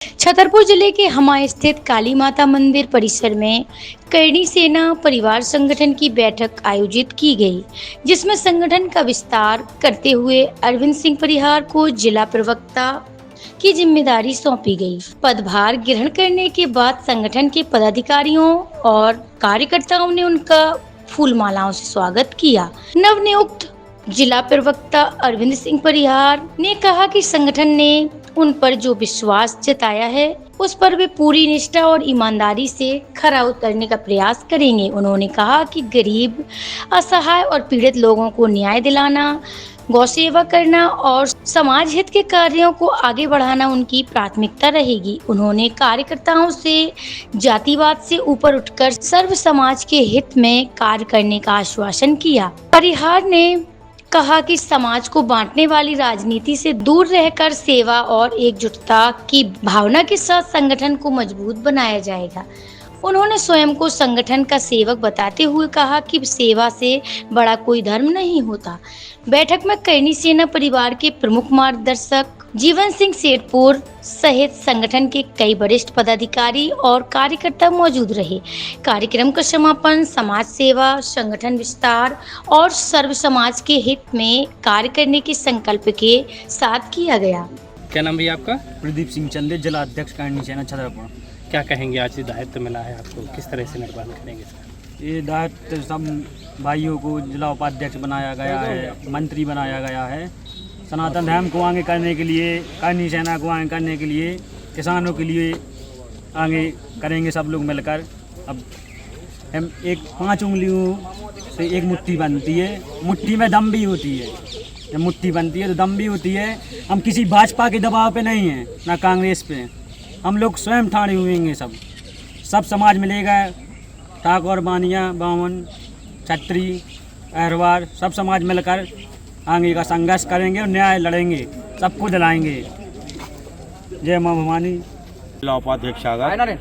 छतरपुर जिले के हमा स्थित काली माता मंदिर परिसर में करणी सेना परिवार संगठन की बैठक आयोजित की गई, जिसमें संगठन का विस्तार करते हुए अरविंद सिंह परिहार को जिला प्रवक्ता की जिम्मेदारी सौंपी गई। पदभार ग्रहण करने के बाद संगठन के पदाधिकारियों और कार्यकर्ताओं ने उनका फूल मालाओं से स्वागत किया। नवनियुक्त जिला प्रवक्ता अरविंद सिंह परिहार ने कहा कि संगठन ने उन पर जो विश्वास जताया है उस पर वे पूरी निष्ठा और ईमानदारी से खरा उतरने का प्रयास करेंगे। उन्होंने कहा कि गरीब, असहाय और पीड़ित लोगों को न्याय दिलाना, गौ सेवा करना और समाज हित के कार्यों को आगे बढ़ाना उनकी प्राथमिकता रहेगी। उन्होंने कार्यकर्ताओं से जातिवाद से ऊपर उठकर सर्व समाज के हित में कार्य करने का आश्वासन किया। परिहार ने कहा कि समाज को बांटने वाली राजनीति से दूर रहकर सेवा और एकजुटता की भावना के साथ संगठन को मजबूत बनाया जाएगा। उन्होंने स्वयं को संगठन का सेवक बताते हुए कहा कि सेवा से बड़ा कोई धर्म नहीं होता। बैठक में करणी सेना परिवार के प्रमुख मार्गदर्शक जीवन सिंह सेठपुर सहित संगठन के कई वरिष्ठ पदाधिकारी और कार्यकर्ता मौजूद रहे। कार्यक्रम का समापन समाज सेवा, संगठन विस्तार और सर्व समाज के हित में कार्य करने के संकल्प के साथ किया गया। क्या नाम भैया आपका? प्रदीप सिंह चंदे, जिला अध्यक्ष करणी सेना छतरपुर। क्या कहेंगे, आज ये दायित्व मिला है आपको, किस तरह से निर्वहन करेंगे इसका? ये दायित्व सब भाइयों को जिला उपाध्यक्ष बनाया गया है, मंत्री बनाया गया है। सनातन धर्म को आगे करने के लिए, करणी सेना को आगे करने के लिए, किसानों के लिए आगे करेंगे सब लोग मिलकर। अब हम एक 5 उंगलियों से एक मुट्ठी बनती है, मुट्ठी में दम भी होती है। जब मुट्ठी बनती है तो दम भी होती है। हम किसी भाजपा के दबाव पे नहीं हैं, ना कांग्रेस पे। हम लोग स्वयं ठाणे हुए हैं। सब समाज मिलेगा, ठाकुर, बानिया, बामन, छत्री, अहरवार, सब समाज मिलकर आगे का संघर्ष करेंगे और न्याय लड़ेंगे, सबको दिलाएंगे। जय मां भवानी। जिला उपाध्यक्ष सागर।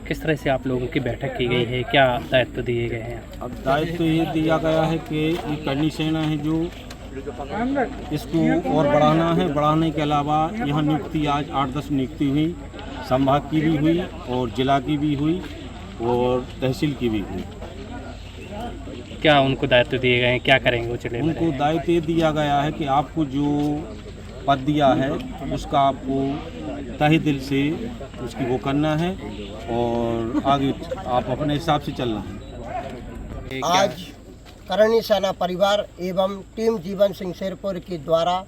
किस तरह से आप लोगों की बैठक की गई है, क्या दायित्व दिए गए हैं? अब दायित्व ये दिया गया है कि ये करणी सेना है जो इसको और बढ़ाना है। बढ़ाने के अलावा यहाँ नियुक्ति आज 8-10 नियुक्ति हुई, संभाग की भी हुई और जिला की भी हुई और तहसील की भी हुई। क्या उनको दायित्व दिए गए हैं, क्या करेंगे वो जिले में? उनको दायित्व ये दिया गया है कि आपको जो पद दिया है उसका आपको तहे दिल से उसकी वो करना है और आगे आप अपने हिसाब से चलना है। आज करणी सेना परिवार एवं टीम जीवन सिंह शेरपुर के द्वारा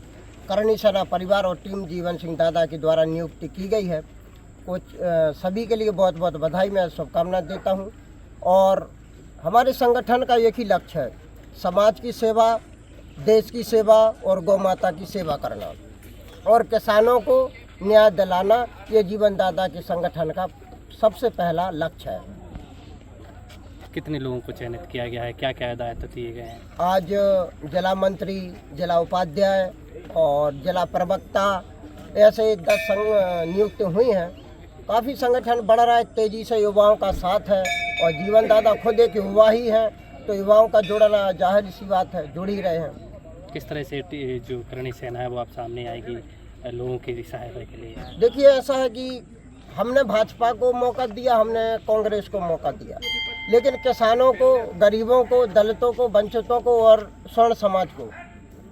करणी सेना परिवार और टीम जीवन सिंह दादा के द्वारा नियुक्ति की गई है। कुछ सभी के लिए बहुत बहुत बधाई, मैं शुभकामनाएं देता हूं। और हमारे संगठन का एक ही लक्ष्य है, समाज की सेवा, देश की सेवा और गौ माता की सेवा करना और किसानों को न्याय दिलाना। ये जीवन दादा के संगठन का सबसे पहला लक्ष्य है। कितने लोगों को चयनित किया गया है, क्या क्या दायित्व दिए गए हैं? आज जिला मंत्री, जिला उपाध्यक्ष और जिला प्रवक्ता ऐसे 10 नियुक्त हुई हैं। काफ़ी संगठन बढ़ रहा है तेज़ी से, युवाओं का साथ है और जीवन दादा खुद एक युवा ही है, तो युवाओं का जुड़ना जाहिर सी बात है, जुड़ ही रहे हैं। किस तरह से जो करणी सेना है वो आप सामने आएगी लोगों की सहायता के लिए? देखिए, ऐसा है कि हमने भाजपा को मौका दिया, हमने कांग्रेस को मौका दिया, लेकिन किसानों को, गरीबों को, दलितों को, वंचितों को और स्वर्ण समाज को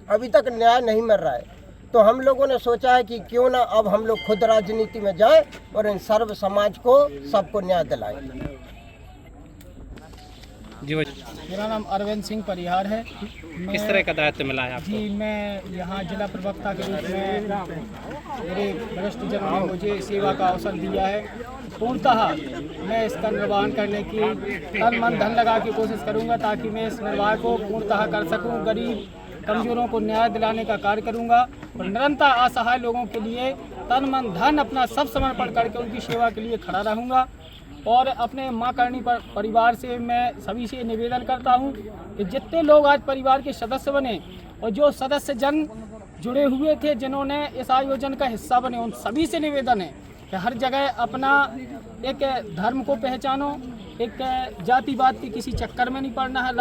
अभी तक न्याय नहीं मिल रहा है। तो हम लोगों ने सोचा है कि क्यों ना अब हम लोग खुद राजनीति में जाएं और इन सर्व समाज को, सबको न्याय दिलाएं। जी, मेरा नाम अरविंद सिंह परिहार है। किस तरह का दायित्व मिला है आपको? जी, मैं यहाँ जिला प्रवक्ता के रूप में मेरे वरिष्ठ जनों ने मुझे सेवा का अवसर दिया है। पूर्णतः मैं इसका निर्वहन करने की तन मन धन लगा के कोशिश करूँगा ताकि मैं इस निर्वाह को पूर्णतः कर सकूँ। गरीब कमजोरों को न्याय दिलाने का कार्य करूँगा और निरंतर असहाय लोगों के लिए तन मन धन अपना सब समर्पण करके उनकी सेवा के लिए खड़ा रहूँगा। और अपने मां करणी परिवार से मैं सभी से निवेदन करता हूं कि जितने लोग आज परिवार के सदस्य बने और जो सदस्य जन जुड़े हुए थे, जिन्होंने इस आयोजन का हिस्सा बने, उन सभी से निवेदन है कि हर जगह अपना एक धर्म को पहचानो, एक जातिवाद के किसी चक्कर में नहीं पड़ना है।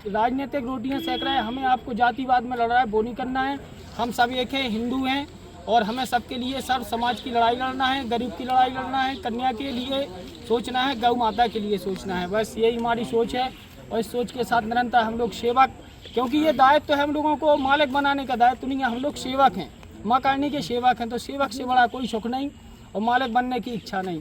राजनीतिक रोटियां सेक रहा है, हमें आपको जातिवाद में लड़ रहा है वो नहीं करना है। हम सब एक हैं, हिंदू हैं और हमें सबके लिए सर्व समाज की लड़ाई लड़ना है, गरीब की लड़ाई लड़ना है, कन्या के लिए सोचना है, गौ माता के लिए सोचना है। बस यही हमारी सोच है और इस सोच के साथ निरंतर हम लोग सेवक, क्योंकि ये दायित्व तो है हम लोगों को मालिक बनाने का दायित्व नहीं है, हम लोग सेवक हैं, माँ करनी के सेवक हैं। तो सेवक से बड़ा कोई सुख नहीं और मालिक बनने की इच्छा नहीं।